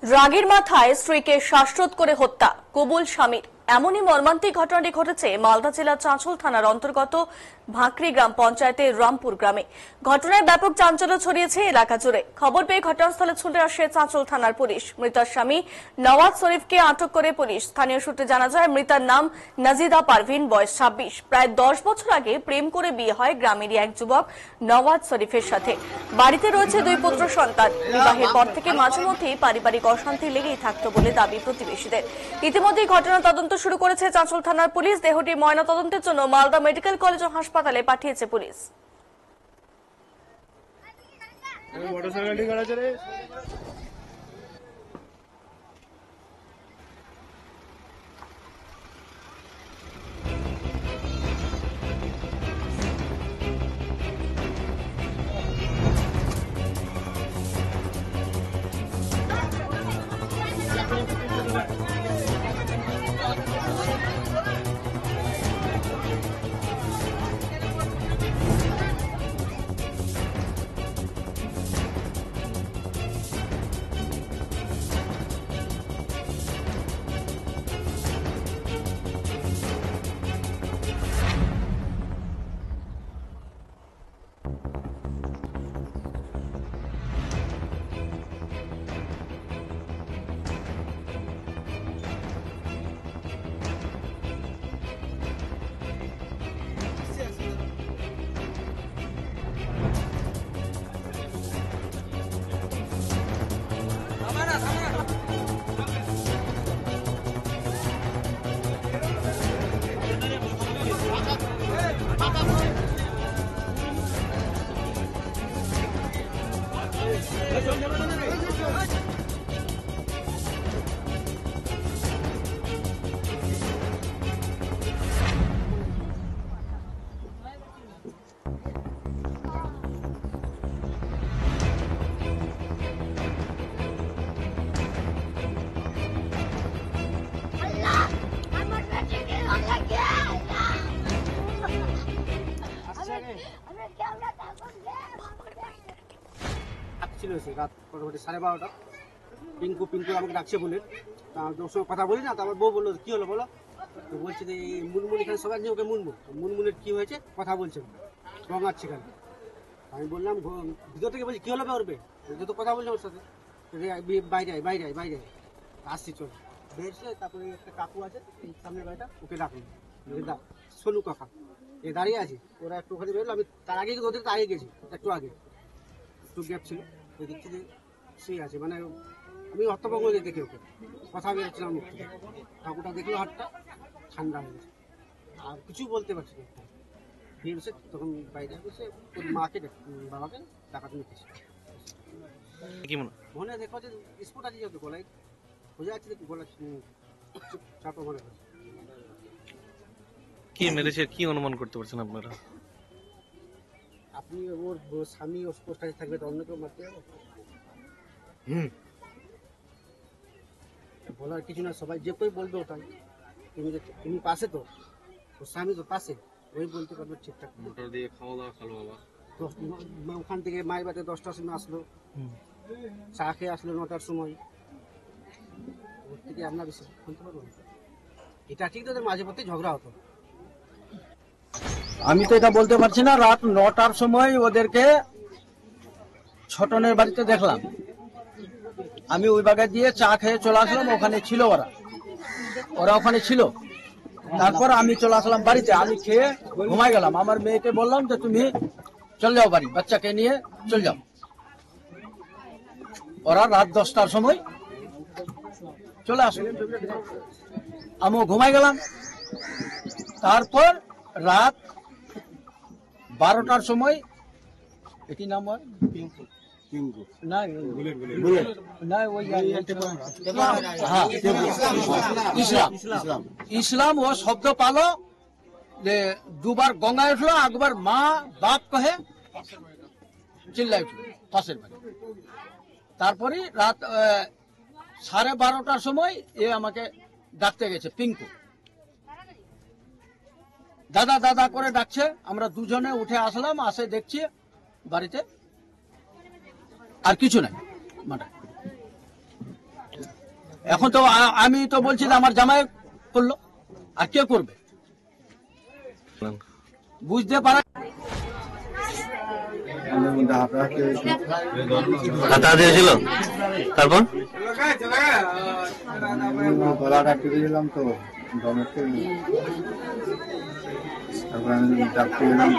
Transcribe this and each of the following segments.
রাগের মাথায় স্ত্রীকে শ্বাসরোধ করে হত্যা, কবুল স্বামীর। এমনই মর্মান্তিক ঘটনাটি ঘটেছে মালদা জেলার চাঁচল থানার অন্তর্গত ভাঁকড়ি গ্রাম পঞ্চায়েতের রামপুর গ্রামে। ঘটনায় ব্যাপক চাঞ্চল্য ছড়িয়েছে এলাকা জুড়ে। খবর পেয়ে ঘটনাস্থলে ছুটে আসে চাঁচল থানার পুলিশ। মৃতার স্বামী নওয়াজ শরীফকে আটক করে পুলিশ। স্থানীয় সূত্রে জানা যায়, মৃতার নাম নাজিদা পারভিন, বয়স 26। প্রায় 10 বছর আগে প্রেম করে বিয়ে হয় গ্রামেরই এক যুবক নওয়াজ শরীফের সাথে। বাড়িতে রয়েছে 2 পুত্র সন্তান। বিবাহের পর থেকে মাঝে মধ্যেই পারিবারিক অশান্তি লেগেই থাকতো বলে দাবি প্রতিবেশীদের। ইতিমধ্যেই ঘটনা তদন্ত শুরু করেছে চাঁচল থানার পুলিশ। দেহটি ময়নাতদন্তের জন্য মালদা মেডিকেল কলেজ ও হাসপাতালে পাঠিয়েছে পুলিশ। রাত মোটামুটি 12:30 পিঙ্কু আমাকে ডাকছে বলে ওর সঙ্গে কথা বলি না। তো আমার বউ বললো, কি হলো বলো? তো বলছে যে এই মুনমুন এখানে সবাই নিয়ে ওকে মুনমুনের কি হয়েছে কথা বলছে, রঙাচ্ছে কেন? আমি বললাম ভিতর থেকে বলছি কি হলো করবে, যত কথা বলছে ওর সাথে বাইরে আসছি চল বেরছে। তারপরে একটা কাকু আছে সামনের বাড়িটা, ওকে ডাকলাম, সোনু কাকা এ দাঁড়িয়ে আছে। ওরা একটু ওখানে বেরোলো, আমি তার আগে ওদের আগে গেছি, একটু গ্যাপ ছিল। ওই দিক থেকে সেই আছে, মানে আমি হত্যভঙ্গ দেখি ওকে কথা বেরোচ্ছিলাম মুখ থেকে। ঠাকুরটা দেখলো হাতটা ঠান্ডা হয়ে গেছে, আর কিছু বলতে পারছি না। বেরোছে তখন বাইরে এসে ওর মাকে বাবাকে ডাকাতে নিতেছে। মনে দেখো যে স্পট আছে, যেহেতু গলায় বোঝা যাচ্ছে যে গলা চাপা মনে হয়। কি মেরেছে, কি অনুমান করতে পারছেন আপনারা? আপনি ওর স্বামী ওর কাছে থাকবে তো অন্য কেউ মারতে যাবে? বলার কিছু না, সবাই যে কেউ বলবে ওটাই। তুমি পাশে তো, ওর স্বামী তো পাশে, ওই বলতে পারবে ঠিকঠাক। মোটর দিয়ে খাওয়া দাওয়া খালো বাবা। ওখান থেকে মায়ের বাড়িতে 10টার সময় আসলো, চা খেয়ে আসলো 9টার সময়। ওর থেকে আপনার বেশি শুনতে পারবো না। এটা ঠিক, তোদের মাঝে মধ্যে ঝগড়া হতো। আমি তো এটা বলতে পারছি না। রাত 9টার সময় ওদেরকে ছোটনের বাড়িতে দেখলাম। আমি ওই বাগে দিয়ে চা খেয়ে চলে আসলাম, ওখানে ছিল ওরা ওখানে ছিল। তারপর আমি চলে আসলাম বাড়িতে, আমি খেয়ে ঘুমাই গেলাম। আমার মেয়েকে বললাম যে তুমি চলে যাও বাড়ি, বাচ্চাকে নিয়ে চলে যাও। ওরা রাত 10টার সময় চলে আসলো, আমিও ঘুমাই গেলাম। তারপর রাত 12টার সময় এটি নাম ইসলাম ও শব্দ পালো যে দুবার গঙ্গায় উঠলো, একবার মা বাপ কহে চিল্লাই উঠলো পাশের বাড়ি। তারপরে রাত 12:30টার সময় এ আমাকে ডাকতে গেছে, পিঙ্কু দাদা দাদা করে ডাকছে। আমরা দুজনে উঠে আসলাম, আসে দেখছি বাড়িতে আর কিছু নাই। এখন তো আমি তো বলছি যে আমার জামাই করলো, আর কে করবে বুঝতে পারা। হাতাহাতি হয়েছিল, তারপর গলাটা টিপে দিলাম তো দমেতে, তারপর আমি ডাক্তার গেলাম,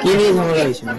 কি নিয়ে ঝামেলা হয়েছিল?